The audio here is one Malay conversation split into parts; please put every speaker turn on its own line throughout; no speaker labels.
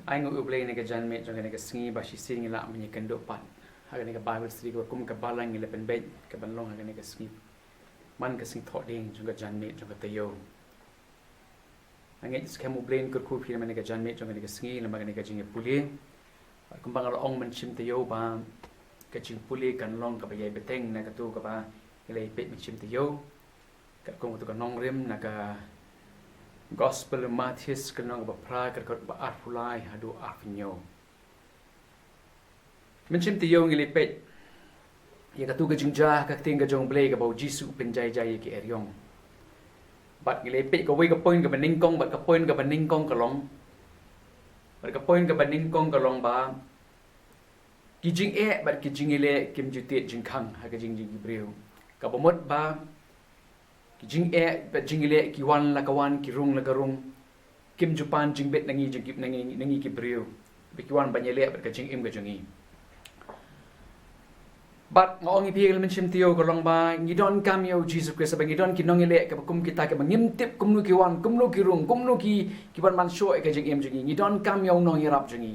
ai ngu ublay ni ka janmet jong ni ka singi ba shi sing la mi kan do pat ha ni ka bible study ko kum ka balang ni le pen bet ka ban long ha ni ka singi man ka sing tho ding jong ka janmet jong ka tayo angit skam ublay ko ku phi ni ka janmet jong ni ka singi la ma ni ka jing puli kum bang ong man chim tayo ba ka jing puli kan long ka ba yai beteng na ka tu ka ba le pet mi chim tayo ka kum tu ka nong rim na ka Gospel Matthias kenang ba pra kat ba arfulai hadu arfinyo. Mencim tiyo ngili pet. Ya katu ka jingja ka ting ka jong blay ka ba Jisu penjai jai ki eryong. Bat ngili pet ka wei ka point ka baning kong bat ka point ka baning kong ka long. Bat ka point ka baning kong ka long ba. Ki jing bat ki jingile kim jutit jing khang ha ka jing gibreu. Ka bomot ba jing jing ile ki wan la kawan ki rung la garung kim jupan jing bet nangi jing nangi ki breu be ki wan banyele ka jing im ga jungi bat ngong i pil men chim tio ko long ba ngi don kam yo Jesus Christ ba ngi don ki nong ile ka kum kita ka ngim tip kum nu ki wan kum nu ki rung kum nu ki ban man show ka jing im jungi ngi don kam yo nong irap jungi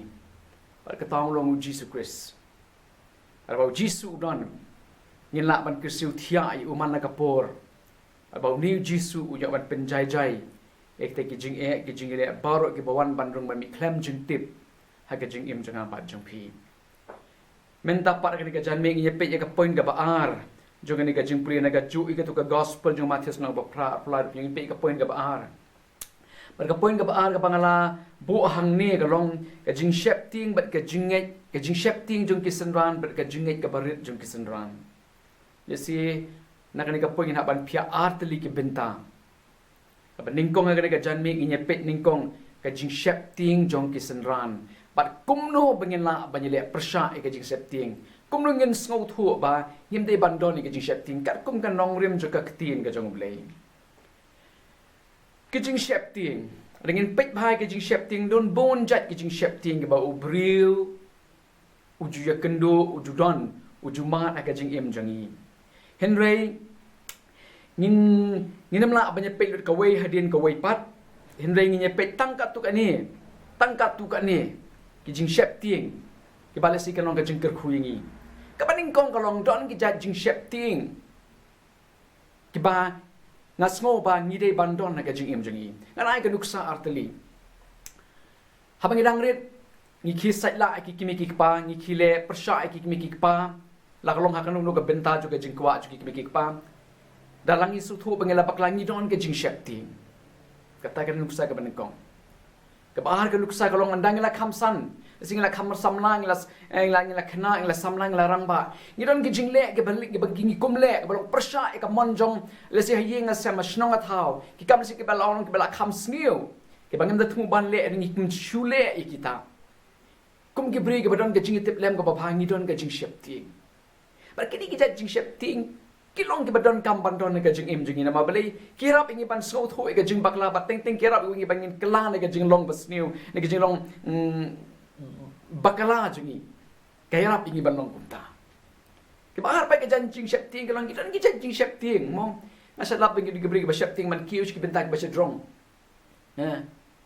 bat ka taung long Jesus Christ ara ba Jesus don ngi la ban ki siu thia i uman la ka por Abau ni Jisu uyak ban penjai-jai ek te ki jing ile baro ki bawan bandrung ban mi klem jing tip ha ka jing im jang pat jang phi men ta par ka jan me ngi pe ya ka point ka baar jong ni ka jing pri na ka chu i ka tu ka gospel jong Matthias na ba pra ngi pe ka point ka baar bar ka point ka baar ka bangala bu hang ne ka long ka jing shep ting bat ka jing shep ting jong ki sanran bat ka jing ka barit jong ki sanran you see nak ni ka poin nak ban pia artli ki benta apa ningkong aga ka janmi ngi pet ningkong ka jing shep ting jong ki senran pat kumno bangin la banyele persha ka jing shep ting kumno ngin sngo thu ba him dei bandon ni ka jing shep ting kat kum kan nong rim jo ka ktin ka jong blei ki jing shep ting ringin pet bhai ka jing shep ting don bon jat ki jing shep ting ba ubril uju ya kendo uju don uju mat ka jing im jangi Henry ngin namla banyak pek ka wei hadin ka wei pat Henry ngin pek tangkat tu kat ni ki jing shep ting ki balasi kan long ka jing ker khuingi ka baning kong ka long don ki jat jing shep ting ki ba ngasngo ba ni dei bandon na ka jing im jangi nganai ka nuksa arteli habang idang rit ngi ki sait la ki kimi ki pa ngi ki le persha ki kimi ki pa la kalong hakan nu ka benta juga jing kwa ki kimi ki pa dalang isu thu bangela baklangi don ke jing shep ting kata kan nuksa ka banengkong ka bahar ka nuksa kalong andang la khamsan singla khamar samlang la khna la samlang la rangba ni don ki jing le ke balik ke bagi kum le ke balong persha ka monjong le si hayeng asam snong athau ki kam si ke balong ke balak kham sniu ke bangam da thu ban le ni kum chule ikita kum ki bri ke badon ke jing tip lem ka ba bhangi don ke jing shep ting bar kini ki jing shep ting kilong ki badon kam bandon ka jing im jing ina mabali kirap ingi ban so tho ka jing bakla bat teng teng kirap ingi bangin kla ka jing long basniu ka jing long bakala jingi kirap ingi ban long kumta ki bahar pa ka jing shep ting kilong ki don ki jing shep ting mo masalap ingi di bri ka shep ting man kius ki bentak ba drong ha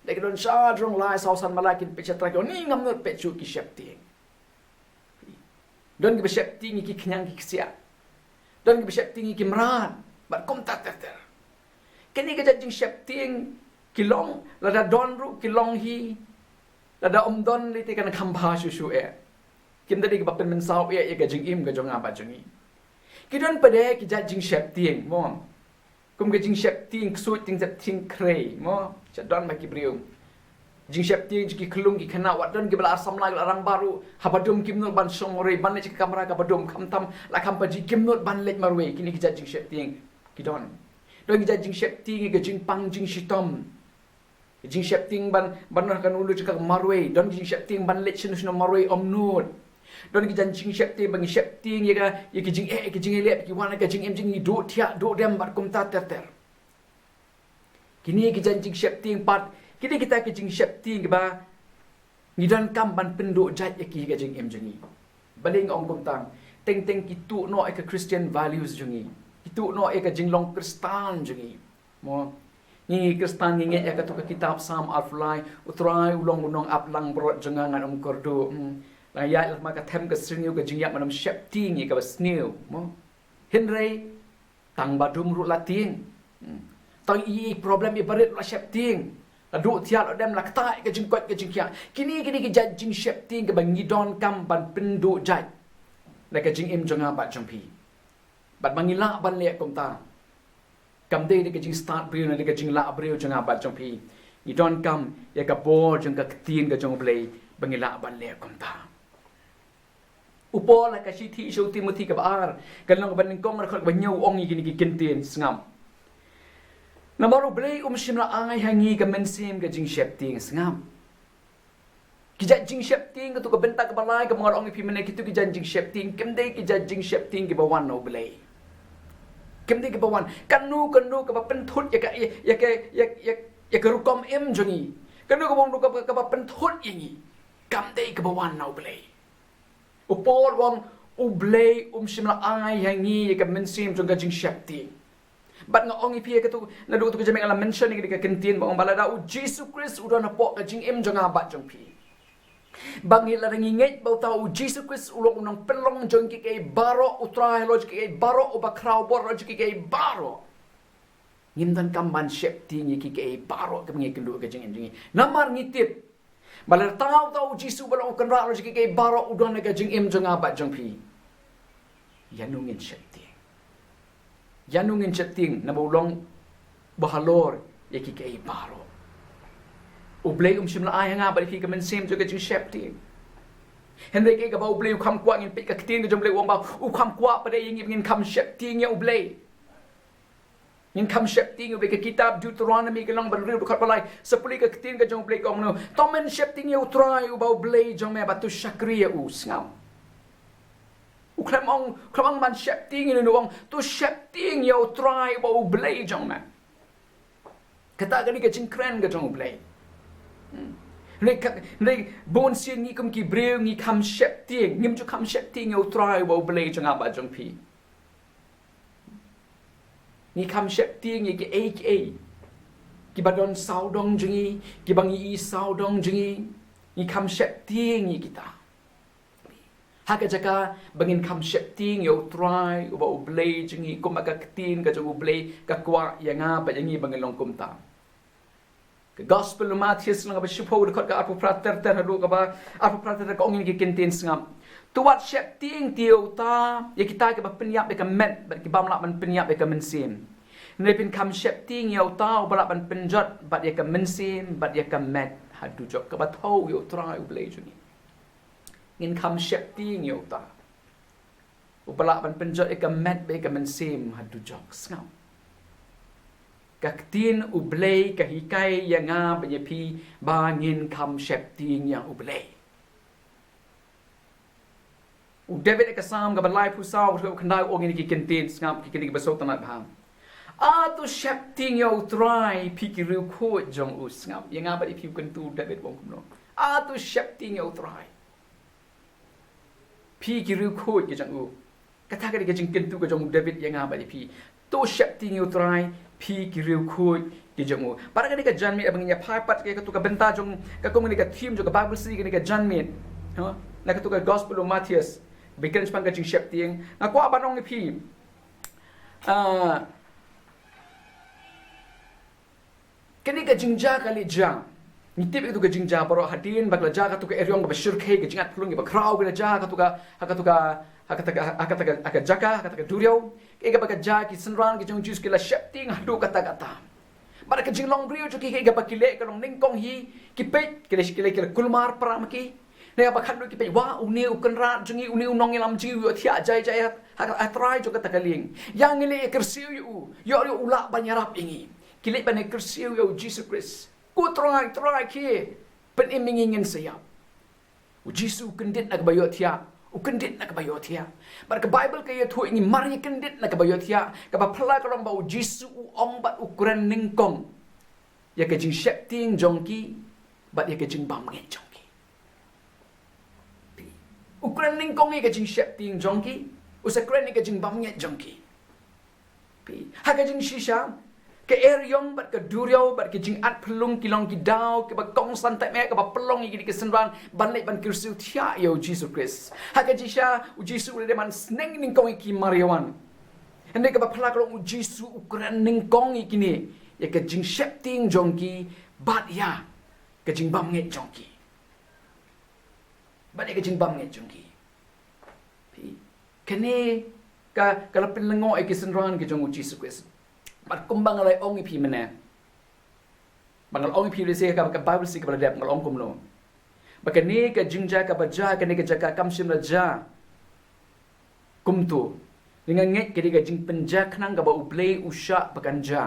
de don sha drong lai sausan malakin pe chatra ko ni ngam not pe chu ki shep ting don ki shep ting ki knyang ki sia don ki shep ting ki mran bat kom ta ter kini ka jing shep ting kilong lada don ru kilong hi lada don li te kan khamba shu e kim da di ba pen men sau e ka jing im ka jonga ba jungi ki don pade ki jing shep ting mo kum ka jing shep ting su ting zat ting krei mo cha don ma ki briu jing shep ting ki klung ki khana wat don ki bala asam la rang baru habadum kim nul ban somore ban le kamera ka badum kham tam la kham pa ji kim nul ban le marwe kini ki jing shep ting ki don ki jing shep ting ki jing pang jing shitom jing shep ting ban kan ulu ka marwe don jing shep ting ban le chinu no marwe omnud don ki jing shep ting bang shep ting ya ki jing le ki wana ka jing em jing do thia do dem bat kum ta ter kini ki jing shep ting pat kini kita ke jing shep ting ba ni dan kam ban penduk jat ki ke jing em jingi baling ong kum tang teng teng ki tu no e ka Christian values jingi ki tu no e ka jing long kristan jingi mo Ngi Kristen ngi ya katuka kitab Psalm Alflai utrai ulong unong aplang brot jangan kordo. Layat lah maka tem ke siniu ke jingyak manam syapti ngi ka sniu mo. Henry tang badum ru lating. Tang i problem i barit la syapting. Adu tiat odem la ktai ke jingkot ke jingkya. Kini ke jing syapting ke bangi don kam ban pendu jai. La ke jing im jonga bat jongpi. Bat bangi la ban le kom ta. Kam de ke jing start briu na ke jing la briu jonga bat jongpi. Ni don kam ya ka bor jong ka tin ke jong blei bangi la ban le kom ta. Upo la ka shi thi shu Timothy ka bar kan long ban kong ra khot ba nyau ong yi kini ki kintin sngam namaru blei shimla angai hangi ka mensim ka jing shep ting sngam ki ja jing shep ting ka tu ka benta ka balai ka mangar ong pi mene ki tu ki jan jing shep ting kem dei ki ja jing shep ting ki ba wan no blei kem dei ki ba wan kanu ka ba pen thut ya ka rukom em jongi kanu ka bong ka ba pen thut yi kam dei ka ba wan no blei Upol wang ublay shimla angai hangi ka mensim jong ka jing syapti. Bat nga ong ipi ka tu na du tu ka jameng ala mention ni ka kentin ba balada u Jesus Christ u don po ka jing em jong abat jong pi. Bang ila ngingit ba ta u Jesus Christ u long pelong jong ki kay baro utrai loj ki kay baro u bakraw bor loj ki kay baro. Ngimdan kamban syapti ni ki kay baro ka ngi kendu ka jing em jing. Namar ngitip Balar tahu Jisu balang ukan rak lagi kay barok udon naga jing im jong abat jong pi. Yanungin syapting. Yanungin syapting na bulong bahalor yaki kay barok. Ublay shimla ay nga bali pi ka mensim jong jing syapting. Henry kay ka ba ublay ukam kwa ngin pik ka kitin ka jong blay wang ba ukam kwa pada yung ngin kam syapting ya ublay. Yang kam syapting ublay ka kitab Deuteronomy ka lang baril dukat balay sepuli ka kitin ka jong ublay ka no tomen syapting ya utray ubaw ublay jong me batu syakriya usngam uklamang man syapting ino nuwang tu syapting ya utray ubaw ublay jong me kata gani ka jingkren ka jong ublay Nei bon sin ni kum ki brew ni kam syapting ngim ju kam syapting ya utray ubaw ublay jong aba jong pi Ni kam syapting ni ki AKA ki badon saudong jengi ki bangi saudong jengi ni kam syapting ni kita haka jaka bangin kam syapting yo try uba ublay jengi kum aga ketin ka jong ublay ka kwa yanga pa jengi bangilong kumta ke gospel Matthews lang ba shupo ka apu prater ter hadu ka ba apu prater ka ongin ki kintin sngam tuat syapting tiyo ta ya kita ke ba penyap be ka met ba ki bam lak man penyap be ka mensim ne pin kam syapting ya ta ba lak man penjot ba ya ka mensim ba ya ka met hadu jok ka ba thau yo tra u blay juni ngin kam syapting ya ta u ba lak man penjot ya ka met be ka mensim hadu jok ngam ka tin u blay ka hikai ya nga ba ya pi ba ngin kam syapting ya u blay David ka sam ka balai pusaw ko kandai ongin ki kentin ngam ki kini basot tanat baham tu syapting yo try pikiru ko jong us ngam yang apa di piu kentu David wong kumno tu syapting yo try pikiru ko ki jong u kata ka di jing kentu ka jong David yang apa di pi tu syapting yo try pikiru ko ki jong u para ka di ka janmi abang nya paipat ka tu ka benta jong ka komuni ka theme jong ka bible study ka janmi na ka tu ka gospel of Matthews bikin sepang kajing syapting na ko abanong ni pi kini kajing ja kali ja ni tip itu kajing ja baro hadin bakla ja ka tu ka eryong ba shirke kajing at pulung ba kraw ka ja ka tu ka jaka durio ke ga ba ja ki senran ki jong jus ki la syapting hadu kata bara kajing long brio jo ki ga ba kile ka long ningkong hi ki pe kile kulmar param ki Naya bakhan do ki pe wa uni ukan rat jungi uni unong ilam ji yo thia jai atrai jo kata kaling yang ile kersiu yo ula banyarap ingi kile bane kersiu yo Jesus Christ ku try ki pen imingin saya u Jesus kendit nak bayo thia u kendit nak bayo thia bar ka Bible ka ye thu ingi mari kendit nak bayo thia ka ba phla ka rom ba u Jesus u ong bat ukuran ningkong ya ka jing syapting jongki bat ya ka jing bam nge jong Ukuran ningkong ni kajing syapting jongki, usakran ni kajing bamnyet jongki. Ha kajing shisha, ke eryong bat ke duriau bat ke jing at pelung kilong ki dau ke ba kong santai me ke ba pelong ki ke senran ban lek ban kirsu tia yo Jesus Christ ha ke jisha u Jesus le man sneng ning kong ki mariawan ande ke ba phala kalong u Jesus ukran ning kong ki ni ya ke jing shepting jongki bat ya ke jing bam nge jongki bat ke jing bam nge jongki pi kene ka kala penlengo ke senran ke jong u Jesus Christ bat kumbang alai ong ipi mena bangal ong ipi rese ka Bible si ka bladap ngal ong kumno bakani ka jingja ka baja ka ne ka jaka kamsim la ja kumtu dengan nget ke ka jing penja khnang ka ba uplay usha bakanja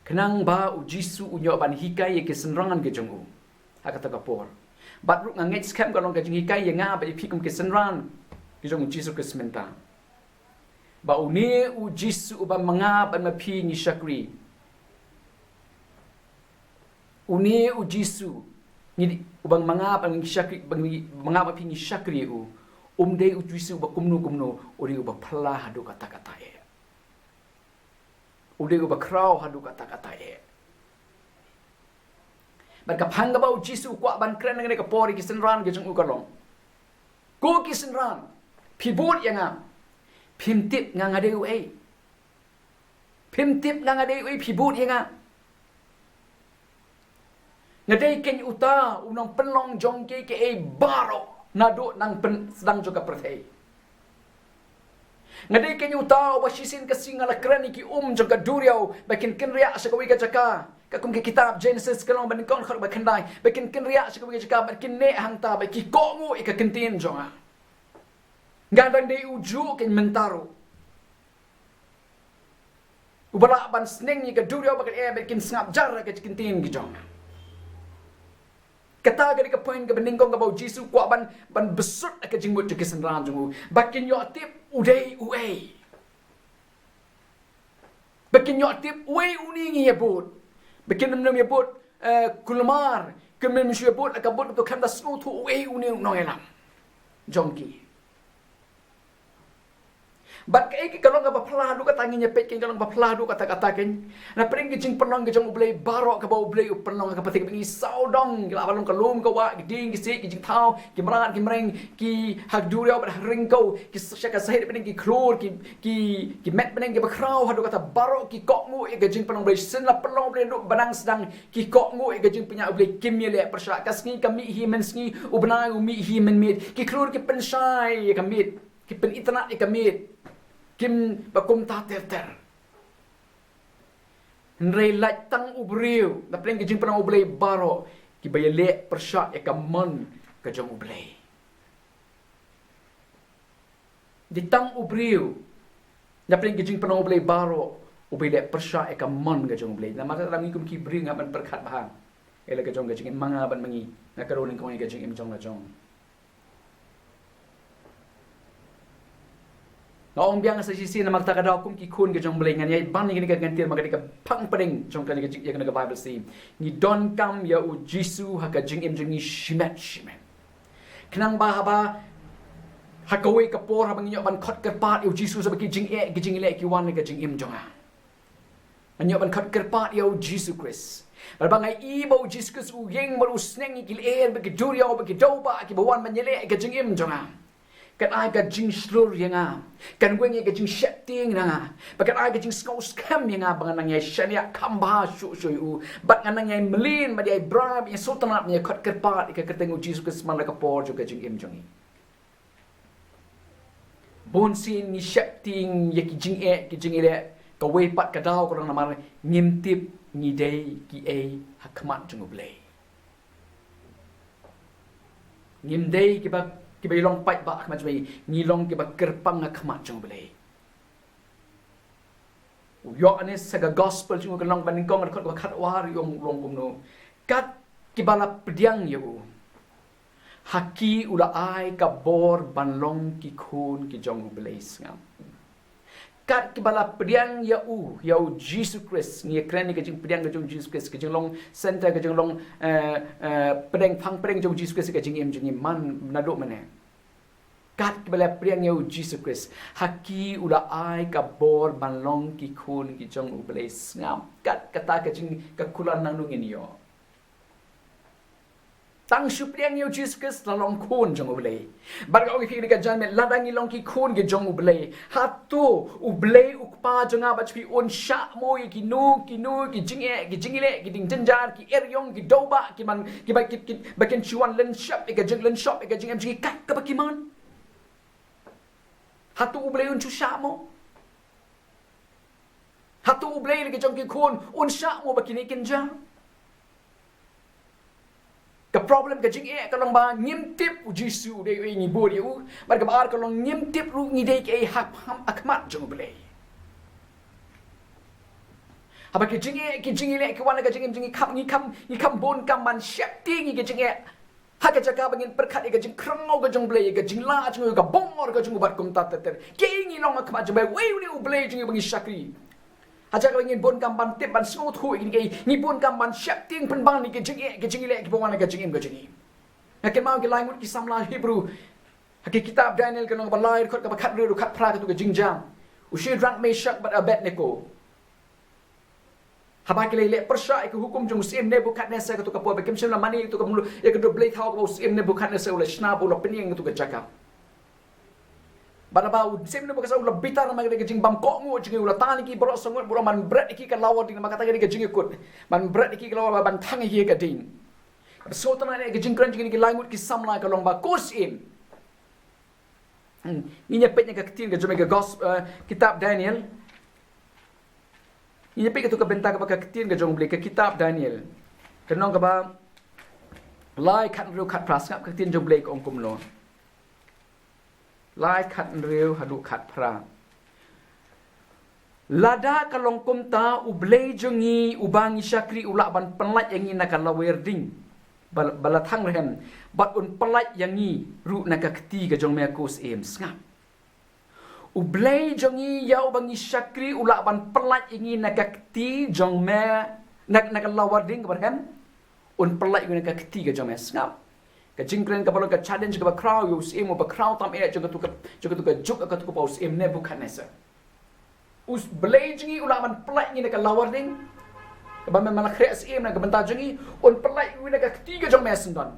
khnang ba ujisu unyo ban hikai ke senrangan ke jongu hakata ka por bat ru nget scam ka long ka jing hikai nga ba ipi kum ke senran ke jongu jisu ke sementa ba uni ujisu uba mangap an mapi ni shakri uni ujisu ni ubang mangap an shakri mangap mapi ni shakri u umdei ujisu uba kumnu uri uba phala hadu kata-kata e uri uba kraw hadu kata-kata e barka phanga ba ujisu kwa ban kren ngene ka pori kisenran ge jung u kalong ko kisenran phibut yanga Pimtip nga ngade uai. Pimtip nga ngade uai pibut yenga. Ngade ken uta unang penlong jongke ke baro nado nang sedang juga perthai. Ngade ken uta wasisin ke singala krani ki jongka duriau bakin ken ria sakawi ka jaka. Kakum ke kitab Genesis kalong ban kon khar bakandai bakin ken ria sakawi ka jaka bakin ne hangta baki kongu ika kentin jonga. Gadang day uju ken mentaro. Ubala ban sneng ni ka duriau bakal bekin sngap jar ka kentin ki jong. Kata ka point ka beningkong ka bau Jisu kwa ban besut ka jingbut ke senran jungu. Bakin yo tip udai uai. Bakin yo tip uai uningi yebut. Bakin nem yebut kulmar, kemen yebut akabut to kam da snu tu uai uning noelam. Jongki. Bat ke kalau ngapa plah du kata nginya pet ken kalau ngapa plah du kata-kata ken na pring ke jing penong ke jong ublei barok ke bau ublei penong ke patik ni saudong la balong kalum ke wa ding ki sik ki jing thau ki mran ki mreng ki hak duriau bat ringkau ki syaka sahid pening ki klur ki met pening ki bakrau hadu kata barok ki kok ngu ke jing penong ublei sen la penong ublei du banang sedang ki kok ngu ke jing punya ublei kimile persyak kasni kami himen sni ubnai umi himen mit ki klur ki pensai kamit ki pen itna kamit Kim bakum ta ter. Nrei laj tang ubriu. Na pleng kijing panang ublei baro. Ki bayale persyak ya kamon ka jong ublei. Di tang ubriu. Na pleng kijing panang ublei baro. Ubele persyak ya kamon ka jong ublei. Na masa dalam ikum ki bri ngaban perkat bahang. Ela ka jong ka jing manga ban mangi. Na karoning kong ka jing im jong la jong. Naong biang sa sisi na magtakadaw kum ki kun ke jong blay ngan ban ni ka gantir magadi ka pang pading jong kan ka jing ka Bible si ni don kam ya u Jisu ha ka jing im jing ni shimet kenang ba haba hakawe ka por habang inyo ban khot kerpat u Jisu sa ki jing le ki wan ka jing im jong a anyo ban khot kerpat ya u Jisu Christ Balbangai ibo Jesus Christ u yeng mar u sneng ki er ba ki duria ba ki doba ki bawan manyele ka jing im jong a Kan ai ka jing slur yang a kan gweng ka jing setting na bakan ai ka jing skau scam yang a bangan nang yai shania kamba shu u bat nang yai melin ba yai bribe yang sultanat ni khot kerpat ka ketengu Jesus ke semana ka por juga jing im jongi bon sin ni setting ya ki jing ile ka wei pat ka dau ko nang mar ngimtip ni dei ki hakmat jung blei ngim dei ki ba ki bay long pai ba khmat mai ni long ki ba kerpang khmat jong belai yo ane saga gospel chung long ban kong khot ba khat war yong long kum no kat ki bala pediang yo haki ula ai ka bor ban long ki khun ki jong belai ngam kat ki bala pediang ya Jesus Christ ni kren ni ka jing pediang ka jong Jesus Christ ka jing long center ka jing long pedeng phang pedeng jong Jesus Christ ka jing em jing man na do mane kat kebala priang yau Jesus Christ haki ula ai ka bor ban long ki khun ki jong ublei ngam kat kata ka jing ka kulan nang nungin yo tang shu priang yau Jesus Christ la long khun jong ublei bar ga ki ka jan me ladang long ki khun ki jong ublei hatu ublei ukpa jonga bachpi on sha mo ki nu ki jingile ki ding janjar ki eryong ki doba ki man ki ba ki baken chuan len shop ka jing len shop ka jing em jing kat ka ba ki man hatu ublei un chu sha mo hatu ublei ki jong ki khun on sha mo ba ki ni ken jang ka problem ka jing ka long ba nyim tip u jisu de ni bo de u bar ka bar ka long nyim tip ru ni de ke hak ham akmat jong ble aba ki jing le ki wan ka jing kam bon kam man shep ti ni ka jing ha ka jaka bangin perkhat ka jing krang ka jong ble ka jing la jong ka bong ka jong bar kum ta ter ke ni long akmat jong ble we ni u ble jing bangi shakri aja kau ingin bon kamban tip ban semua tu ini ni bon kamban siap ting penbang ni kecing le kebongan ke kecing ke kecing. Hakin mau ke langut ki samla Hebrew. Hakin kitab Daniel kenong balai kot ke bakat ru kat pra ke tu ke jingjang. Ushi drunk Meshach but Abednego. Habai ke le persya ke hukum jong sim Nebukadnezar ke tu ke po bekem sim mani tu ke mulu ya ke do blai thau ke sim Nebukadnezar ule shna bola pening tu ke jakap. Barabau sim ne bakasa ulah bitar nama ke jing bam kok ngu jing ulah tani ki borok sangut borok man berat iki ka lawar ding maka tagi ke jing ikut man berat iki ka lawar ban thang hi ka ding so tana ne ke jing kran jing ki langut ki samla ka long ba kos im ni nyepet nya ka ketin ke jome ke kitab Daniel ni nyepet ke tu ka bentar ka ketin ke jong beli ke kitab Daniel kenong ka ba lai khat ru khat pras ngap ketin jong beli ke ongkum lo lai khat rew hadu khat pra lada kalong kumta ublei jongi ubangi syakri ulak ban penlat yangi nak lawer ding balathang rehem bat un penlat yangi ru nak keti ke jong me kus em ngap ublei jongi yau bangi syakri ulak ban penlat yangi nak keti jong me nak lawer ding ke berhem un penlat yangi nak keti ke jong me ngap ka jingkren ka balon ka challenge ka ba crowd yo sim ba crowd tam e juga tu ka juk ka tu ka paus em ne Nebukadnezar us blazing ulaman plai ni ka lawar ding ka ba man khres em na ka banta jingi on plai wi na ka tiga jong mesin don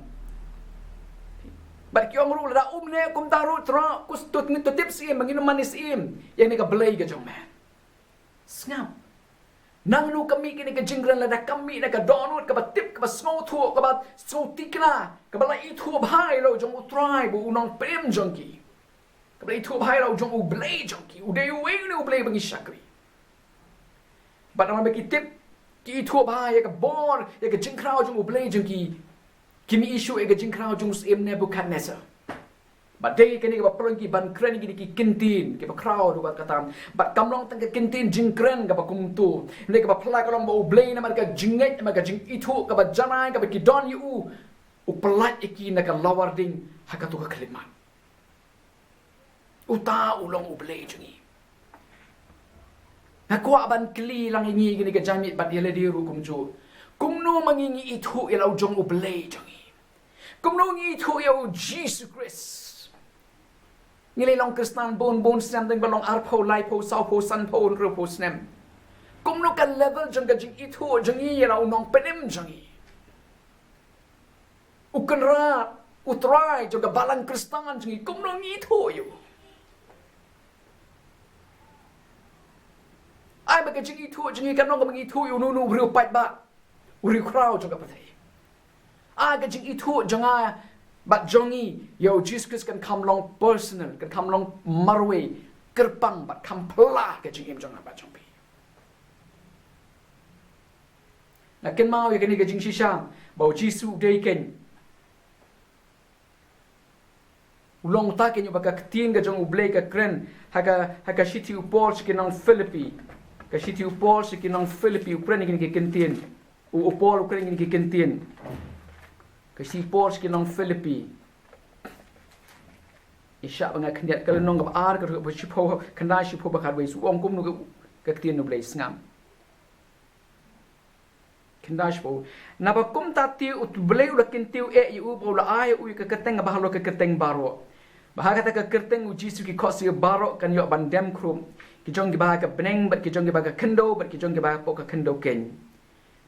bar ki omru la ne kum taru tra kus tut ni tip sim mangin manis em yang ni ka blai ka jong me snap nang nu kami kini ke jingran lada kami na ka donut ka batip ka snow thu ka bat so tikna ka bala I thu bhai lo jong utrai bu unong prem jongki ka bala I thu bhai lo jong u blay jongki u dei we ni u blay bangi shakri badam ba ki tip ki thu bhai ka bor ya ka jingkrao jong u blay jongki kimi issue e ka jingkrao jong sim Nebukadnezar badai kini ka pergi ban kren gini ki kintin ke ba crowd du katam bat kamlong tang ke kintin jingkren ka ba kumtu ne ka ba pla ka long ba ublei na marka jinget ma ka jing itu ka ba janai ka ba ki don yu u pelat iki na ka lawar ding hakatu ka klimat uta ulong ublei jingi aku ban kli lang ini gini ka jamit bat yele di ru kumju kumnu mangingi itu ilau jong ublei jingi kumnu ngi itu ya Jesus Christ ngilai long Kristen bon snam deng balong arpo laipo saupo sanpo rupo snam kum no kan level jang jing itu jang I la unong penim jang I ukan ra utrai jang balang Kristen jang I kum no itu yo ai ba jing itu jang I kan no kan itu yo nu ru pat ba uri crowd jang patai ai ga jing itu jang But jongi yo Jesus kan kam long personal kan kam long marwe kerpang bat kam pla ke jing im jong ba jong pi na ken mau ye kan ke jing shisha ba Jesus dei ken ulong ta ken yo ba ka tin ke jong ublei ka kren ha ka shiti upor ke nong Philippi ka shiti upor ke nong Philippi ukren ke kentin upor ukren ke kentin kasi Porsche kinong Philippi isya banga kendiat kalau nong ka ar ka ba sipo kanda sipo ba kadwai su ong kum nu ka tin no blai ngam kanda sipo na ba kum ta ti ut blai u kin tiu e u bo la ai u ka keteng ba halo ka keteng baro Bahaya kata ke kerteng uji suki kos ye barok kan yo bandem krum. Kijong ki bahaya ke beneng bat kijong ki bahaya ke kendo bat kijong ki bahaya pok ke kendo ken.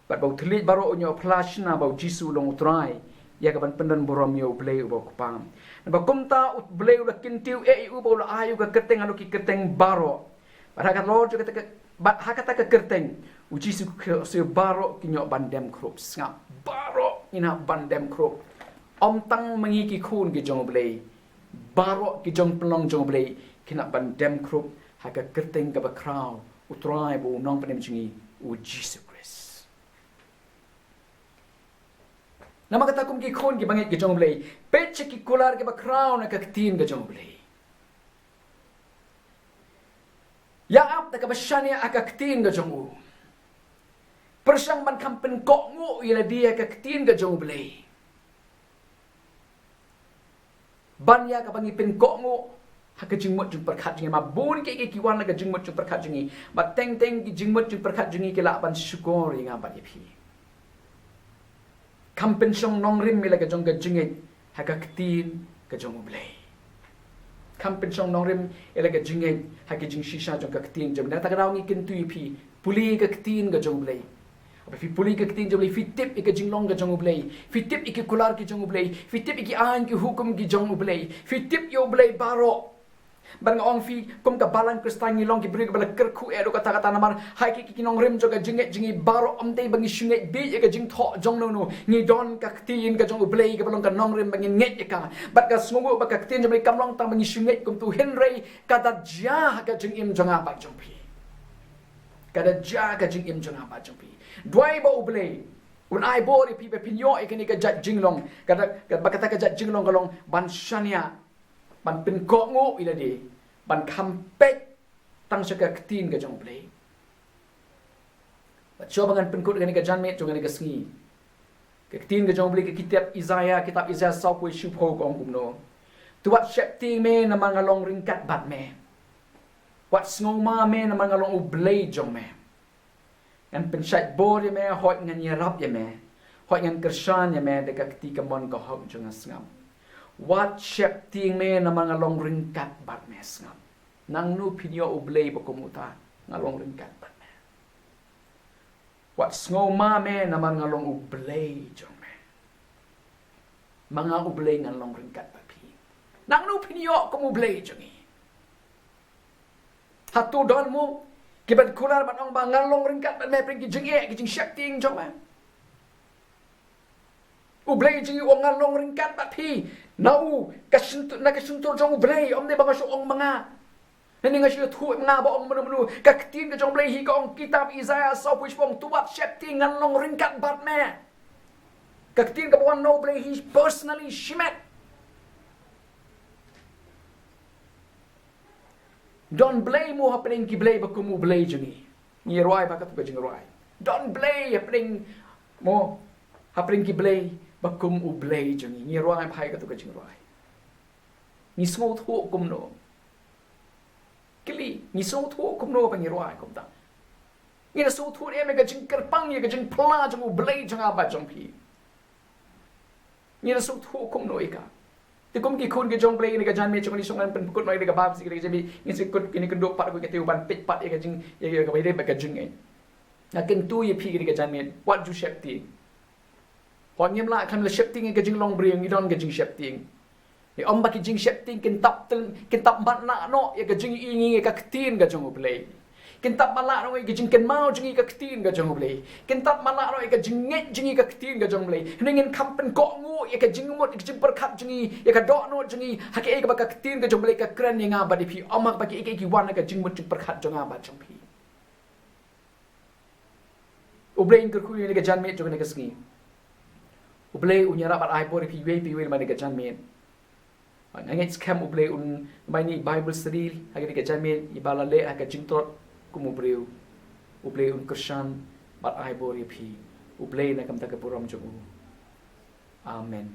Bat bau telit barok unyo flashna bau jisu long utrai. Ya kaban pendan borom yo blei ubau kupam. Naba kumta ut blei ula kintiu ubau ula ayu ke kerteng anu ki kerteng barok. Bahaya kata lo kata ke bahaya kata ke kerteng uji suki barok kinyo bandem krum. Ngap barok ina bandem krum. Om tang mengiki kun ki jong blei. Barok ki jong pelong jong blei kina bandem krup haka kerteng ka bakraw utrai bu nong panem jingi u Jesus Christ. Nama kata kum ki khon ki bangit ki jong blei peche ki kular ki bakraw na ka tin ka jong blei. Ya ap ta ka bashania aka tin ka jong u. Persang ban kampen kok ngu ila dia ka tin ka jong blei. Banya ka bangi pen kok ngo haka jingmut jing perkhat jingi ma bun ke kiwan la ka jingmut jing perkhat jingi ba teng teng ki jingmut jing perkhat jingi ke la ban syukur nga ba pi kampen song nong rim mila ka jong ka jingi haka ktin ka jong blei kampen song nong rim ela ka jingi haka jing shisha jong ka ktin jom na ta ka ngi kin tu pi puli ka ktin ka jong blei Fi puli ke ketin jom fi tip ike jinglong ke jong ublei fi tip ike kular ke jong ublei fi tip ike an ke hukum ke jong ublei fi tip yo ublei baro ban ong fi kum ka balan kristan ni long ki bri ke bala kerku e do kata kata namar hai ki kinong rim jo ka jinget jingi baro om dei bangi shunget bi ke jing tho jong no ni don ka ketin ke jong ublei ke balong ka nong rim bangi nget ka bat ka snungu ba ka ketin jom kam long tang bangi shunget kum tu henrei kata ja ka jing im jong apa jong pi kada ja ka jing im jong apa jong pi Dwai ba ublei un ai bo ri pipe pinyo e kini ka jat jinglong kada bakata ka jat jinglong kalong ban shania ban pin ko ngo ila di ban kampek tang saka ktin ka jong ublei ba coba ngan pin ko kini ka janmet jong kini ka sngi ka ktin ka jong ublei ka kitab Isaiah sau pui shup ho kong kumno tu wat shep ti me na mangalong ringkat bat me wat snoma me na mangalong ublei jong me Yang pensat bor ya me hot ngan yarap ya me hot ngan kersan ya me dekat ketika mon ko hok jangan sengam wat shep ting me na mangalong ringkat bat me sengam nang nu pinyo ublei bakomuta ngalong ringkat bat me wat ngoma me na mangalong ublei jong me mga ublei ngalong ringkat bat pi nang nu pinyo ko ublei jongi hatu don mo Kibat kular bat ong bangalong ringkat bat me pergi jengi ki jing shep ting jong ma. Ublei jengi ong ngalong ringkat bat pi. Nau kasuntur jong ublei om ne bangasyo ong mga. Nani ngasyo thu nga ba ong menu ka ktin ka jong ublei hi ka ong kitab Isaiah sau push pong tubat shep ting ngalong ringkat bat me. Ka ktin ka bawang no ublei hi personally shimet. Don't blame mo happening ki blay bakum mo blay jengi. Ni roy bakat ko jeng roy. Don't blame happening mo happening ki blay bakum mo blay jengi. Ni roy pai ka to ko jeng roy. Ni so thu kum no. Kili ni so thu kum no pa ni roy kum ta. Ni so thu em ka jeng kerpang ye ka jeng pla jeng mo blay jeng aba jeng pi. Ni so thu kum no ika. Tikum ki kun ke jong play ni ka jan me chong ni songan pen pukut noi de ka bab si ke jadi ni se kut kini kendok pat ko ke tiu ban pit pat ye ka jing ye ka bai de ba ka jing ai na ken tu ye pi ke ka jan me what you shep ting hon yem la kan le shep ting ke jing long briang ni don ke jing shep ting ni om ba ki jing shep ting ken tap mat na no ye ka jing i ni ka ktin ka jong play ken tap mala no ye ka jing ken mau jing ka ktin ka jong play ken tap mala no ye ka jing nget jing ka ktin ka jong play ningen kampen ko ngu ye ka jing mot jing perkat jing ye ka do no jing ha ke ka ba ka ktin ka jong play ka kran ye nga ba di pi omak ba ki ki wan ka jing mot jing perkat jong ba jong pi ublay ker ku ni ka jan me jong ne ka ski ublay unyara ba ai bor pi we ma ne ka jan me nangit scam ublay un mai ni bible study ha ke ka jan me ibala le ha ka jing tot kumubriu ublay un kersan bat ai bor pi ublay na kam ta ka puram jong amen